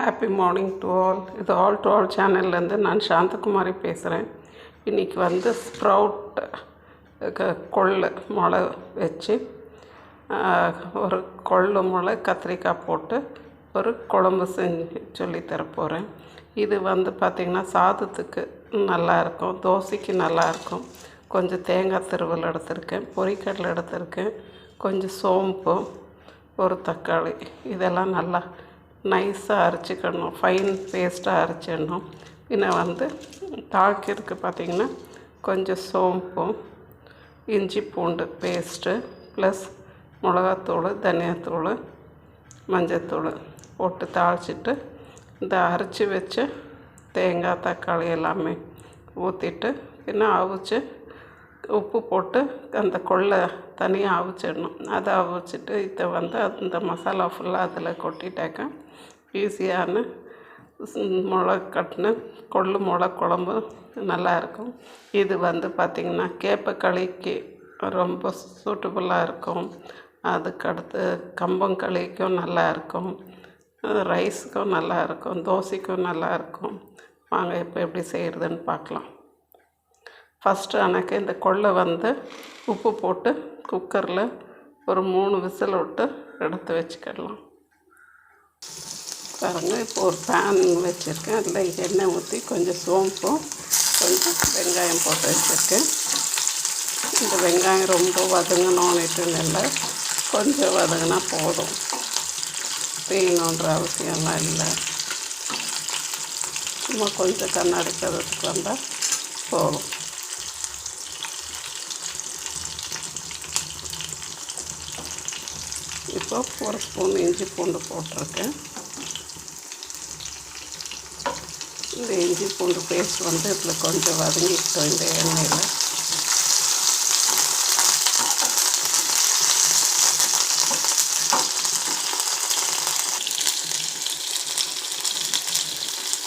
Happy morning to all. இது all to all சேனல்லேருந்து நான் சாந்தகுமாரி பேசுகிறேன். இன்றைக்கி வந்து ஸ்ப்ரவுட் கொள்ளு முளை வச்சு ஒரு கொள்ளு முளை கத்திரிக்காய் போட்டு ஒரு குழம்பு செஞ்சு சொல்லித்தரப்போகிறேன். இது வந்து பார்த்திங்கன்னா சாதத்துக்கு நல்லாயிருக்கும், தோசைக்கு நல்லாயிருக்கும். கொஞ்சம் தேங்காய் திருவல் எடுத்திருக்கேன், பொரிக்கடலை எடுத்திருக்கேன், கொஞ்சம் சோம்பு, ஒரு தக்காளி, இதெல்லாம் நல்லா நைஸாக அரைச்சிக்கணும், ஃபைன் பேஸ்ட்டாக அரைச்சிடணும். பின்ன வந்து தாளிக்கிறதுக்கு பார்த்திங்கன்னா கொஞ்சம் சோம்பும் இஞ்சி பூண்டு பேஸ்ட்டு ப்ளஸ் மிளகாத்தூள், தனியாத்தூள், மஞ்சத்தூள் போட்டு தாளிச்சிட்டு இந்த அரைச்சி வச்ச தேங்காய் தக்காளி எல்லாமே ஊற்றிட்டு பின்ன அவிச்சு உப்பு போட்டு அந்த கொள்ளை தனியாக அவிச்சிடணும். அதை அவிச்சிட்டு இதை வந்து அந்த மசாலா ஃபுல்லாக அதில் கொட்டிட்டாக்க ஈஸியான முளை கட்டின கொள்ளு முளை குழம்பு நல்லாயிருக்கும். இது வந்து பார்த்திங்கன்னா கேப்பக்களிக்கு ரொம்ப சூட்டபுளாக இருக்கும். அதுக்கடுத்து கம்பங்களிக்கும் நல்லாயிருக்கும், ரைஸுக்கும் நல்லாயிருக்கும், தோசைக்கும் நல்லாயிருக்கும். வாங்க இப்போ எப்படி செய்கிறதுன்னு பார்க்கலாம். ஃபஸ்ட்டு எனக்கு இந்த கொள்ளை வந்து உப்பு போட்டு குக்கரில் ஒரு 3 விசில் விட்டு எடுத்து வச்சுக்கிடலாம். பாருங்கள், இப்போ ஒரு பேன் வச்சுருக்கேன். அதில் எண்ணெய் ஊற்றி கொஞ்சம் சோம்பும் கொஞ்சம் வெங்காயம் போட்டு வச்சுருக்கேன். இந்த வெங்காயம் ரொம்ப வதங்கணும்னுட்டு இல்லை, கொஞ்சம் வதங்கினா போதும், தீயணுன்ற அவசியம்லாம் இல்லை. சும்மா கொஞ்சம் கண்ணாடி பதத்துக்கு வந்தால் போதும். இப்போ ஒரு ஸ்பூன் இஞ்சி பூண்டு போட்டிருக்கேன். இந்த இஞ்சி பூண்டு பேஸ்ட் வந்து இதில் கொஞ்சம் வதங்கிக்கிட்டோம் இந்த எண்ணெயில்.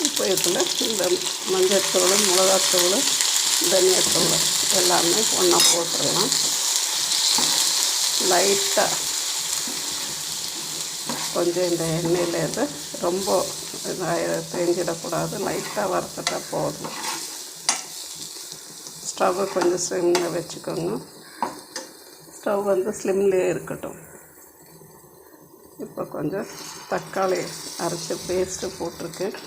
இப்போ இதில் இந்த மஞ்சத்தூள், மிளகாத்தூள், தனியாத்தூள் எல்லாமே ஒன்றா போட்டுடலாம். லைட்டாக கொஞ்சம் இந்த எண்ணெயில் இது ரொம்ப தேஞ்சிடக்கூடாது, லைட்டாக வறுத்துட்டா போதும். ஸ்டவ்வை கொஞ்சம் ஸ்லிம்மில் வச்சுக்கோங்க. ஸ்டவ் வந்து ஸ்லிம்லேயே இருக்கட்டும். இப்போ கொஞ்சம் தக்காளி அரைச்சி பேஸ்ட்டு போட்டிருக்கேன்.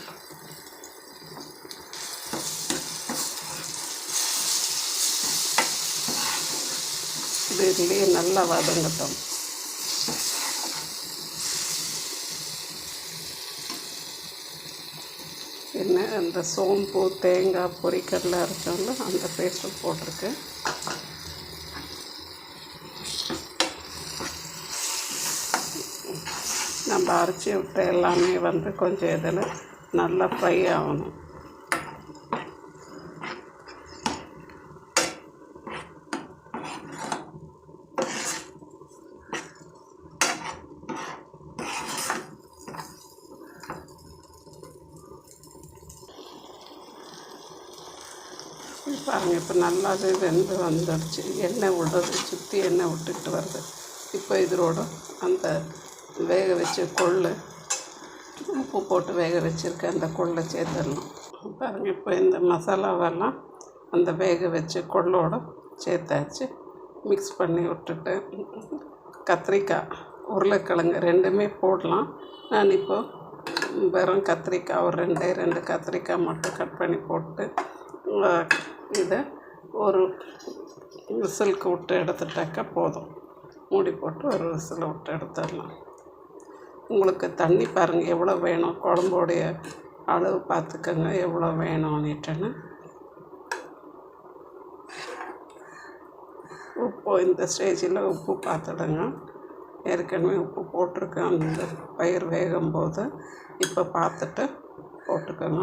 இதுலேயே நல்லா வதங்கட்டும். என்ன அந்த சோம்பு, தேங்காய், பொரிக்கடலை அரைச்சோம்ல அந்த பேஸ்ட்டு போட்டிருக்கேன். நம்ம அரைச்சி விட்ட எல்லாமே வந்து கொஞ்சம் இதில் நல்லா ஃப்ரை ஆகணும். பாருங்கள், இப்போ நல்லாவே வெந்து வந்துடுச்சு. எண்ணெய் விடுறது, சுற்றி எண்ணெய் விட்டுக்கிட்டு வருது. இப்போ இதோட அந்த வேக வச்ச கொள்ளு, உப்பு போட்டு வேக வச்சுருக்க அந்த கொள்ளை சேர்த்துடலாம். பாருங்கள், இப்போ இந்த மசாலாவெல்லாம் அந்த வேக வச்ச கொள்ளோட சேர்த்தாச்சு. மிக்ஸ் பண்ணி விட்டுட்டு கத்திரிக்காய், உருளைக்கிழங்கு ரெண்டுமே போடலாம். நான் இப்போது வெறும் கத்திரிக்காய் ஒரு 2 கத்திரிக்காய் மட்டும் கட் பண்ணி போட்டு இதை ஒரு விசிலுக்கு விட்டு எடுத்துட்டாக்கா போதும். மூடி போட்டு ஒரு விசில் விட்டு எடுத்துடலாம். உங்களுக்கு தண்ணி பாருங்கள் எவ்வளோ வேணும், குழம்போடைய அளவு பார்த்துக்கோங்க எவ்வளோ வேணும்னுட்டுன்னு. உப்பு இந்த ஸ்டேஜில் உப்பு பார்த்துடுங்க. ஏற்கனவே உப்பு போட்டிருக்கேன் அந்த பயிர் வேகும்போது. இப்போ பார்த்துட்டு போட்டுக்கோங்க.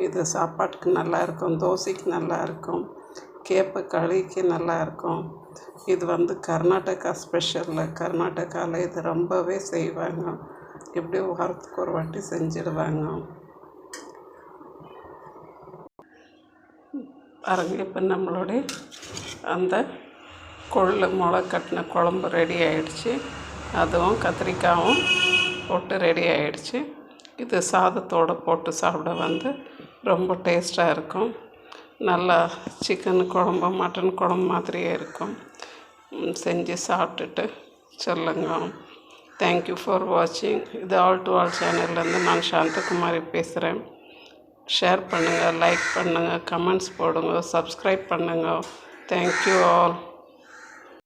இது சாப்பாட்டுக்கு நல்லாயிருக்கும், தோசைக்கு நல்லாயிருக்கும், கேப்பக்களிக்கு நல்லாயிருக்கும். இது வந்து கர்நாடகா ஸ்பெஷலில், கர்நாடகாவில் இது ரொம்பவே செய்வாங்க. எப்படியும் வாரத்துக்கு ஒரு வாட்டி செஞ்சிடுவாங்க. பாருங்கள், இப்போ நம்மளுடைய அந்த கொள்ளு முளை கட்டின குழம்பு ரெடி ஆகிடுச்சு. அதுவும் கத்திரிக்காயும் போட்டு ரெடி ஆகிடுச்சு. இது சாதத்தோடு போட்டு சாப்பிட வந்து ரொம்ப டேஸ்ட்டாக இருக்கும். நல்லா சிக்கன் குழம்பு மட்டன் குழம்பு மாதிரியே இருக்கும். செஞ்சு சாப்பிட்டுட்டு சொல்லுங்க. தேங்க்யூ ஃபார் வாட்சிங். இது ஆல் டு ஆல் சேனல்லேருந்து நான் சாந்தகுமாரி பேசுகிறேன். ஷேர் பண்ணுங்கள், லைக் பண்ணுங்கள், கமெண்ட்ஸ் போடுங்க, சப்ஸ்கிரைப் பண்ணுங்கள். Thank you all.